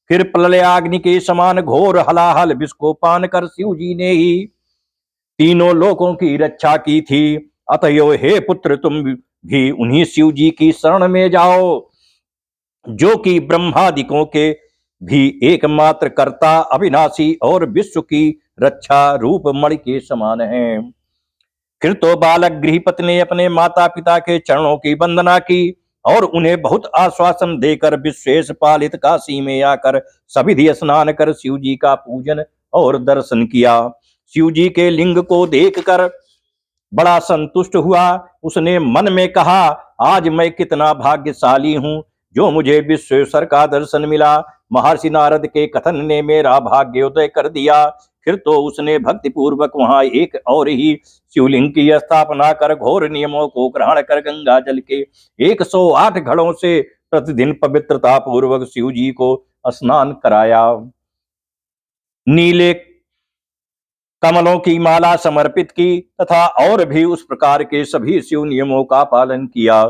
फिर प्रलयाग्नि के समान घोर हलाहल विष को पान कर शिव जी ने ही तीनों लोकों की रक्षा की थी। अतएव हे पुत्र, तुम भी उन्हीं शिव जी की शरण में जाओ जो कि ब्रह्मादिकों के भी एकमात्र कर्ता, अविनाशी और विश्व की रक्षा रूप मणि के समान हैं। फिर तो बालक गृहपति ने अपने माता पिता के चरणों की वंदना की और उन्हें बहुत आश्वासन देकर विशेष पालित काशी में आकर सविधि स्नान कर शिव जी का पूजन और दर्शन किया। शिव जी के लिंग को देखकर बड़ा संतुष्ट हुआ। उसने मन में कहा, आज मैं कितना भाग्यशाली हूँ जो मुझे विश्वेश्वर का दर्शन मिला। महर्षि नारद के कथन ने मेरा भाग्योदय कर दिया। फिर तो उसने भक्ति पूर्वक वहां एक और ही शिवलिंग की स्थापना कर घोर नियमों को ग्रहण कर गंगा जल के 108 घड़ों से प्रतिदिन पवित्रता पूर्वक शिव जी को स्नान कराया। नीले कमलों की माला समर्पित की तथा और भी उस प्रकार के सभी शिव नियमों का पालन किया।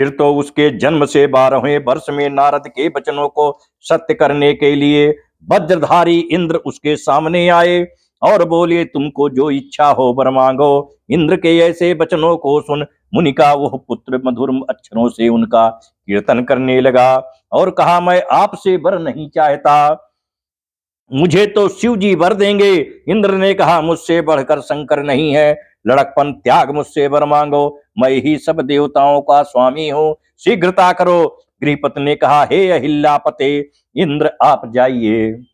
फिर तो उसके जन्म से 12वें वर्ष में नारद के वचनों को सत्य करने के लिए वज्रधारी इंद्र उसके सामने आए और बोले, तुमको जो इच्छा हो वर मांगो। इंद्र के ऐसे वचनों को सुन मुनि का वह पुत्र मधुर अक्षरों से उनका कीर्तन करने लगा और कहा, मैं आपसे वर नहीं चाहता, मुझे तो शिव जी वर देंगे। इंद्र ने कहा, मुझसे बढ़कर शंकर नहीं है, लड़कपन त्याग, मुझसे वर मांगो, मैं ही सब देवताओं का स्वामी हूँ, शीघ्रता करो। गृहपति ने कहा, हे अहिल्यापते इंद्र, आप जाइए,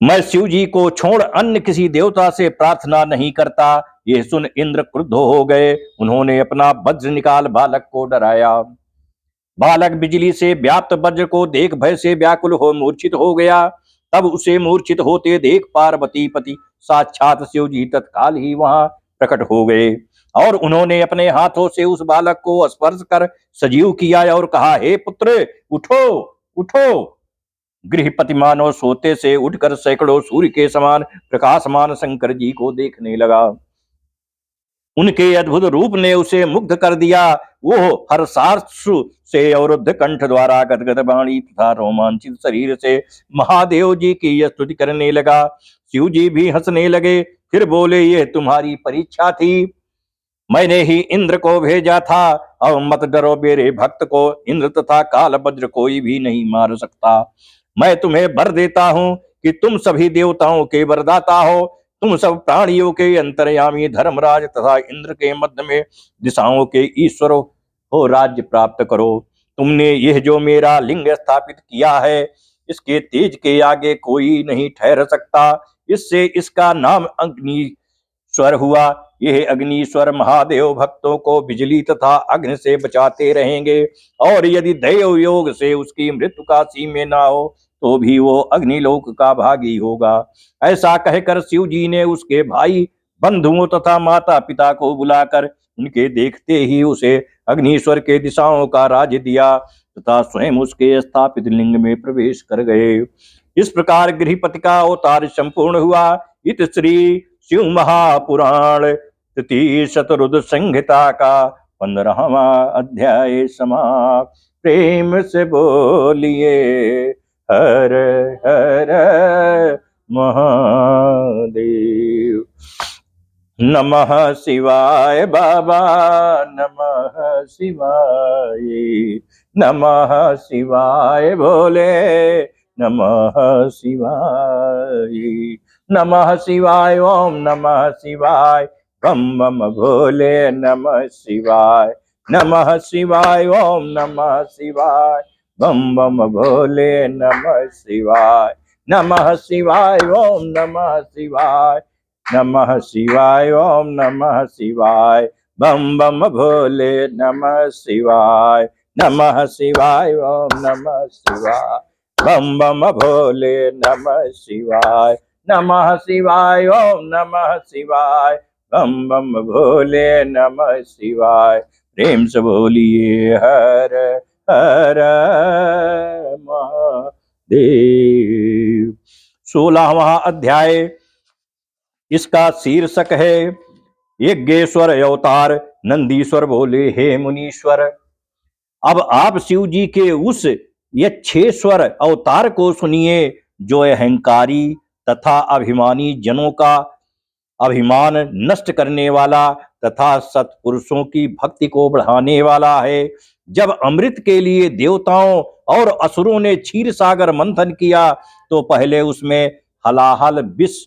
मैं शिव जी को छोड़ अन्य किसी देवता से प्रार्थना नहीं करता। यह सुन इंद्र क्रुद्ध हो गए। उन्होंने अपना वज्र निकाल बालक को डराया। बालक बिजली से व्याप्त वज्र को देख भय से व्याकुल हो मूर्छित हो गया। तब उसे मूर्छित होते देख पार्वती पति साक्षात शिव जी तत्काल ही वहां प्रकट हो गए और उन्होंने अपने हाथों से उस बालक को स्पर्श कर सजीव किया और कहा, हे पुत्र, उठो उठो। गृहपति मानव सोते से उठकर सैकड़ों सूर्य के समान प्रकाशमान शंकर जी को देखने लगा। उनके अद्भुत रूप ने उसे मुग्ध कर दिया। वो हर्षाश्रु से अवरुद्ध कंठ द्वारा गदगद वाणी तथा रोमांचित शरीर से महादेव जी की स्तुति करने लगा। शिव जी भी हंसने लगे। फिर बोले, यह तुम्हारी परीक्षा थी, मैंने ही इंद्र को भेजा था। अब मत डरो मेरे भक्त को, इंद्र तथा काल वज्र कोई भी नहीं मार सकता। मैं तुम्हें वर देता हूं कि तुम सभी देवताओं के वरदाता हो, तुम सब प्राणियों के अंतर्यामी धर्मराज तथा इंद्र के मध्य में दिशाओं के ईश्वर हो, राज्य प्राप्त करो। तुमने यह जो मेरा लिंग स्थापित किया है, इसके तेज के आगे कोई नहीं ठहर सकता। इससे इसका नाम अग्निश्वर हुआ। यह अग्निश्वर महादेव भक्तों को बिजली तथा अग्नि से बचाते रहेंगे और यदि दैव योग से उसकी मृत्यु का सीमे ना हो तो भी वो अग्निलोक का भागी होगा। ऐसा कहकर शिव जी ने उसके भाई बंधुओं तथा माता पिता को बुलाकर उनके देखते ही उसे अग्निश्वर के दिशाओं का राज्य दिया तथा स्वयं उसके स्थापित लिंग में प्रवेश कर गए। इस प्रकार गृहपति का अवतार संपूर्ण हुआ। इत श्री शिव महापुराण तृतीय शतरुद्र संहिता का 15वां अध्याय समाप्त। प्रेम से बोलिए हर हर महादेव। नमः शिवाय बाबा, नमः शिवाय, नमः शिवाय भोले, नमः शिवाय, नमः शिवाय, ओम नमः शिवाय, बम बम भोले, नमः शिवाय, नमः शिवाय, ओम नमः शिवाय, बम बम भोले, नमः शिवाय, नमः शिवाय, ओम नमः शिवाय, नमः शिवाय, ओम नमः शिवाय, बम बम भोले, नमः शिवाय, नमः शिवाय, ओम नमः शिवाय, बम बम भोले, नमः शिवाय, नमः शिवाय, ओम नमः शिवाय, बम बम भोले, नमः शिवाय। प्रेम से बोलिए हर हर महादेव। 16वां अध्याय, इसका शीर्षक है यज्ञेश्वर अवतार। नंदीश्वर बोले, हे मुनीश्वर, अब आप शिव जी के उस यक्षेश्वर अवतार को सुनिए जो अहंकारी तथा अभिमानी जनों का अभिमान नष्ट करने वाला तथा सत्पुरुषों की भक्ति को बढ़ाने वाला है। जब अमृत के लिए देवताओं और असुरों ने क्षीर सागर मंथन किया तो पहले उसमें हलाहल विष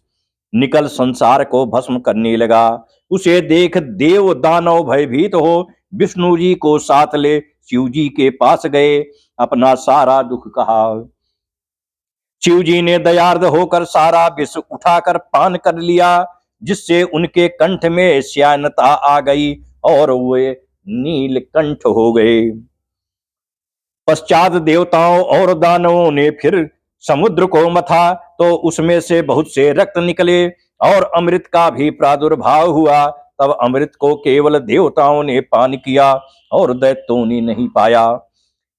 निकल संसार को भस्म करने लगा। उसे देख देव दानव भयभीत हो विष्णु जी को साथ ले शिव जी के पास गए, अपना सारा दुख कहा। शिव जी ने दयार्द होकर सारा विष उठाकर पान कर लिया, जिससे उनके कंठ में श्यानता आ गई और वे नीलकंठ हो गए। पश्चात देवताओं और दानवों ने फिर समुद्र को मथा, तो उसमें से बहुत से रक्त निकले और अमृत का भी प्रादुर्भाव हुआ। तब अमृत को केवल देवताओं ने पान किया और दैत्यों ने नहीं पाया।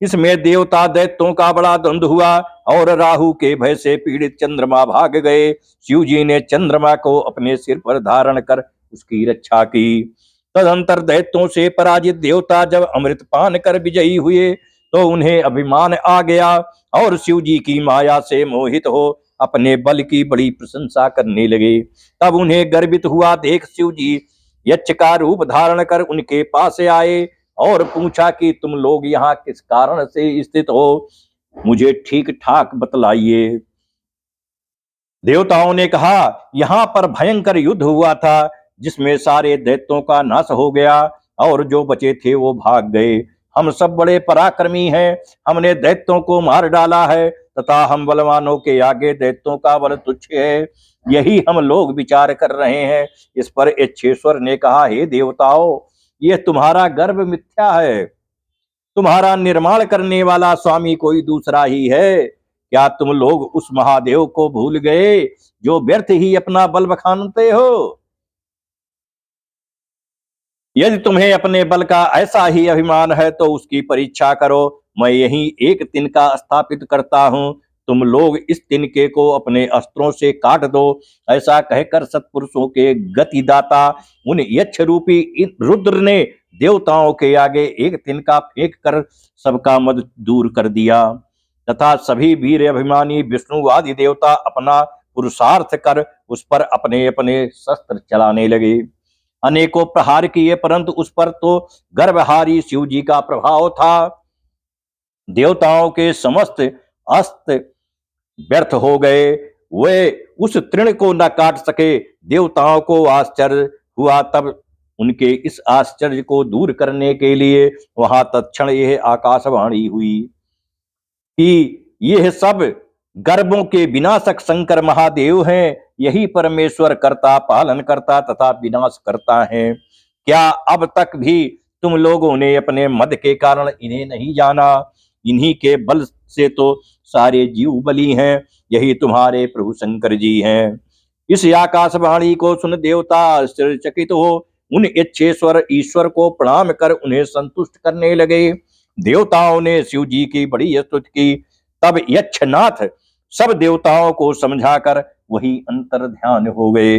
इसमें देवता दैत्यों का बड़ा द्वंद हुआ और राहु के भय से पीड़ित चंद्रमा भाग गए। शिव जी ने चंद्रमा को अपने सिर पर धारण कर उसकी रक्षा की। तदंतर दैत्यों से पराजित देवता जब अमृत पान कर विजयी हुए तो उन्हें अभिमान आ गया और शिव जी की माया से मोहित हो अपने बल की बड़ी प्रशंसा करने लगे। तब उन्हें गर्वित हुआ देख शिव जी यक्ष का रूप धारण कर उनके पास आए और पूछा कि तुम लोग यहाँ किस कारण से स्थित हो, मुझे ठीक ठाक बतलाइए। देवताओं ने कहा, यहाँ पर भयंकर युद्ध हुआ था जिसमें सारे दैत्यों का नाश हो गया और जो बचे थे वो भाग गए। हम सब बड़े पराक्रमी हैं, हमने दैत्यों को मार डाला है तथा हम बलवानों के आगे दैत्यों का बल तुच्छ है, यही हम लोग विचार कर रहे हैं। इस पर यक्षेश्वर ने कहा, हे देवताओं, ये तुम्हारा गर्व मिथ्या है, तुम्हारा निर्माण करने वाला स्वामी कोई दूसरा ही है। क्या तुम लोग उस महादेव को भूल गए जो व्यर्थ ही अपना बल बखानते हो? यदि तुम्हें अपने बल का ऐसा ही अभिमान है तो उसकी परीक्षा करो। मैं यही एक तिनका स्थापित करता हूं, तुम लोग इस तिनके को अपने अस्त्रों से काट दो। ऐसा कहकर सत्पुरुषों के गतिदाता उन यक्ष रूपी रुद्र ने देवताओं के आगे एक तिनका फेंक कर सबका मद दूर कर दिया तथा सभी वीर अभिमानी विष्णु आदि देवता अपना पुरुषार्थ कर उस पर अपने अपने शस्त्र चलाने लगे। अनेकों प्रहार किए परंतु उस पर तो गर्भहारी शिव जी का प्रभाव था। देवताओं के समस्त अस्त्र व्यर्थ हो गए, वे उस तृण को न काट सके। देवताओं को आश्चर्य हुआ, तब उनके इस आश्चर्य को दूर करने के लिए वहां तत्क्षण यह आकाशवाणी हुई कि यह सब गर्भों के विनाशक शंकर महादेव हैं, यही परमेश्वर करता पालन करता तथा विनाश करता है। क्या अब तक भी तुम लोगों ने अपने मद के कारण इन्हें नहीं जाना? इन्हीं के बल से तो सारे जीव बली हैं, यही तुम्हारे प्रभु शंकर जी हैं। इस आकाशवाणी को सुन देवता आश्चर्यचकित हो उन यक्षेश्वर ईश्वर को प्रणाम कर उन्हें संतुष्ट करने लगे। देवताओं ने शिव जी की बड़ी स्तुति की। तब यक्षनाथ सब देवताओं को समझाकर वही अंतर ध्यान हो गए।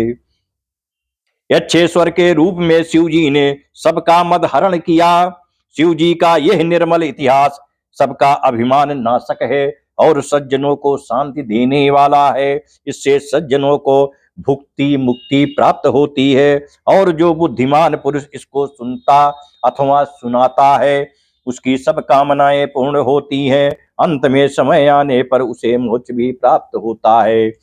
यक्षेश्वर के रूप में शिव जी ने सबका मद हरण किया। शिव जी का यह निर्मल इतिहास सबका अभिमान नाशक है और सज्जनों को शांति देने वाला है। इससे सज्जनों को भुक्ति मुक्ति प्राप्त होती है और जो बुद्धिमान पुरुष इसको सुनता अथवा सुनाता है उसकी सब कामनाएं पूर्ण होती हैं। अंत में समय आने पर उसे मोक्ष भी प्राप्त होता है।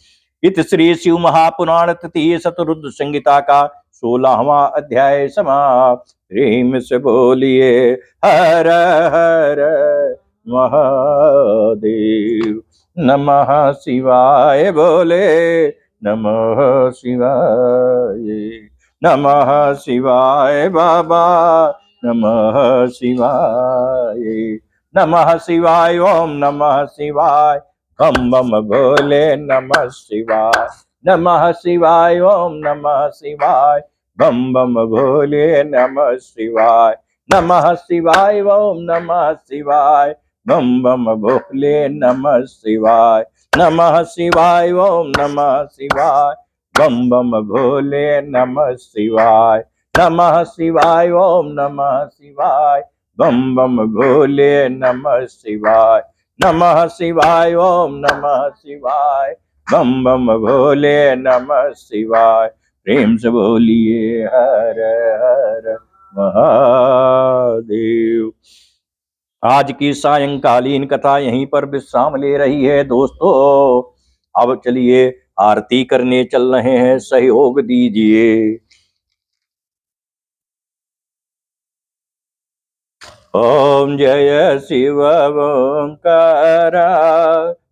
इत श्री शिव महापुराण तृतीय शतरुद्र संहिता का 16वां अध्याय समाप्त। प्रेम से बोलिए हर हर महादेव। नमः शिवाय बोले नमः शिवाय। नमः शिवाय बाबा नमः शिवाय। नमः शिवाय ओम नमः शिवाय बम बम भोले नमः शिवाय। नमः शिवाय ओम नमः शिवाय बम बम भोले नमः शिवाय। नमः शिवाय ओम नमः शिवाय बम बम भोले नमः शिवाय। नमः शिवाय ओम नमः शिवाय बम बम भोले नमः शिवाय। नमः शिवाय ओम नमः शिवाय बम बम भोले नमः शिवाय। नमः शिवाय ओम नमः शिवाय बम बम भोले नमः शिवाय। प्रेम से बोलिए हर हर महादेव। आज की सायंकालीन कथा यहीं पर विश्राम ले रही है दोस्तों। अब चलिए आरती करने चल रहे हैं, सहयोग दीजिए। ओम जय शिव ओंकारा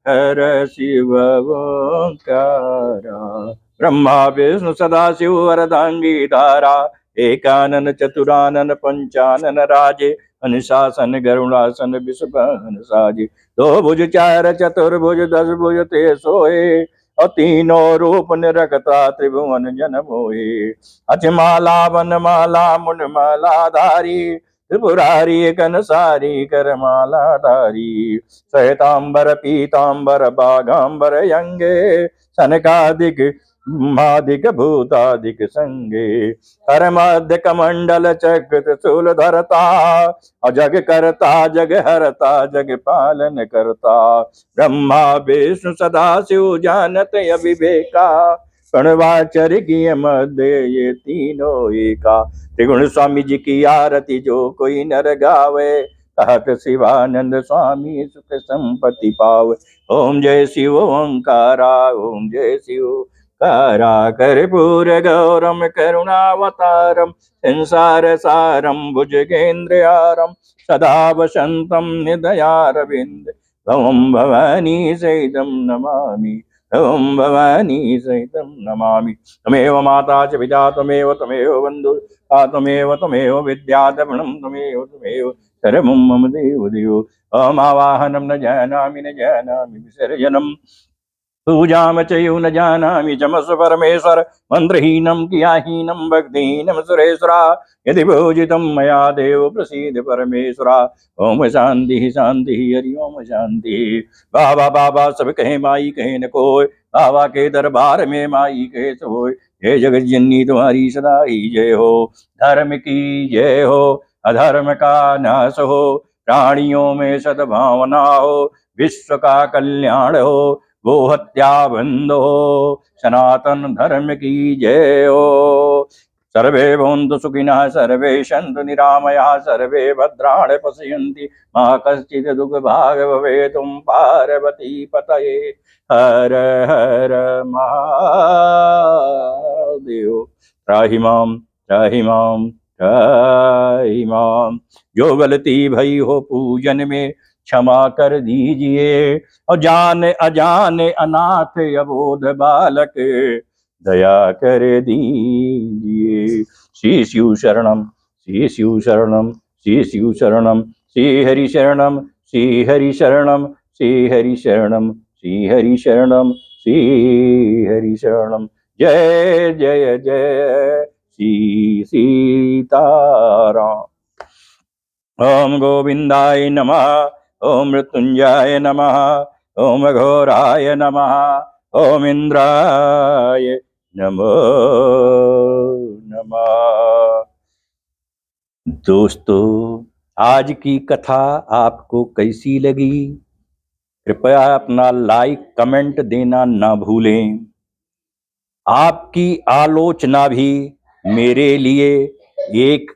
हर शिव ओंकारा। ब्रह्मा विष्णु सदा शिव वरदांगी धारा। एकानन चतुरानन पंचानन राजे। अनुशासन गरुणासन विषपहन साजे। दो भुज चार चतुर्भुज 10 भुज ते सोए। और तीनों रूप निरखता त्रिभुवन जन मोहे। अचमाला वनमाला मुनमाला धारी, त्रिपुरारी कनसारी करमाला धारी। श्वेतांबर पीतांबर बाघांबर यंगे, सनकादिक मादिक भूतादिक संगे। कर मध्य कमंडल चक्र त्रिशूल धरता, अजग करता जग हरता जग पालन करता। ब्रह्मा विष्णु सदा शिव जानत अविवेका, प्रणवाचर की मध्य ये तीनों एका। त्रिगुण स्वामी जी की आरती जो कोई नर गावे, कहत शिवानंद स्वामी सुख संपत्ति पावे। ओम जय शिव ओंकारा, ओम जय शिव कारा। कर्पूर गौरम करुणावतारम, संसार सारम भुजगेन्द्रहारम। सदा वसंतम हृदयारविंद, भवम भवानी सहितं नमामि, भवम भवानी सहितं नमामि। त्वमेव माता च पिता त्वमेव त्वमेव बन्धु त्वमेव विद्या द्रविणं त्वमेव सर्वं मम देव देव। अहमावाहनं न जानामि विसर्जनम् पूजाम चयु न जानामि चमस परमेश्वर। मंत्रहीनम क्रियाहीनम भक्तिहीनम सुरेश्वरा, यदि पूजितं मया देव प्रसीद परमेश्वरा। ओम शांति शांति हरि ओम शांति। बाबा बाबा सब कहे माई कहे न कोय, बाबा के दरबार में माई कहे सोय। जय जगत जननी तुम्हारी सदा ही जय हो। धर्म की जय हो, अधर्म का नाश हो, प्राणियों में सद्भावना हो, विश्व का कल्याण हो, गो हत्या बंद हो, सनातन धर्म की जय हो। सर्वे भवन्तु सुखिनः, सर्वे सन्तु निरामयाः, सर्वे भद्राणि पश्यन्ति, मा कश्चित् दुःखभाग् भवेत्। ओं पार्वती पतये हर हर महादेव। त्राहि मां त्राहि मां त्राहि मां। जो गलती भई हो पूजन में क्षमा कर दीजिए, और जाने अजाने अनाथ अबोध बालक दया कर दीजिए। श्री शिव शरणम श्री शिव शरणम श्री शिव शरणम, श्री हरि शरणम श्री हरि शरणम श्री हरि शरणम श्री हरि शरणम श्री हरि शरणम। जय जय जय श्री सीताराम। ओम गोविंदाय नमः, ओम मृत्युंजय नमः, ओम घोराय नमः, ओम इंद्राय नमो नमः। दोस्तों, आज की कथा आपको कैसी लगी? कृपया अपना लाइक कमेंट देना ना भूलें। आपकी आलोचना भी मेरे लिए एक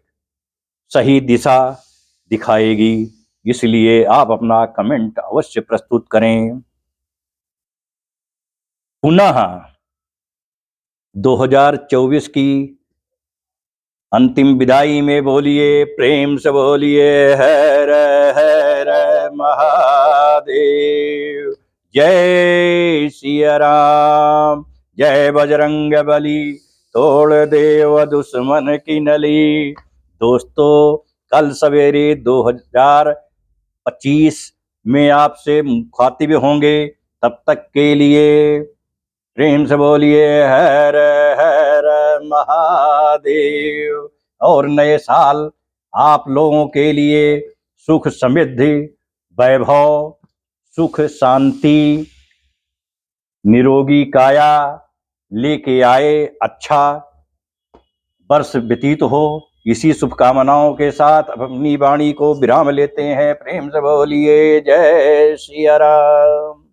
सही दिशा दिखाएगी, इसलिए आप अपना कमेंट अवश्य प्रस्तुत करें। पुनः 2024 की अंतिम विदाई में बोलिए, प्रेम से बोलिए, हर हर महादेव। जय सिया राम, जय बजरंग बली, तोड़ देव दुश्मन की नली। दोस्तों, कल सवेरे 2025 में आपसे मुखातिब होंगे। तब तक के लिए प्रेम से बोलिए, हर हर महादेव। और नए साल आप लोगों के लिए सुख समृद्धि वैभव, सुख शांति निरोगी काया लेके आए, अच्छा वर्ष व्यतीत हो। इसी शुभकामनाओं के साथ अपनी वाणी को विराम लेते हैं। प्रेम से बोलिए, जय सिया राम।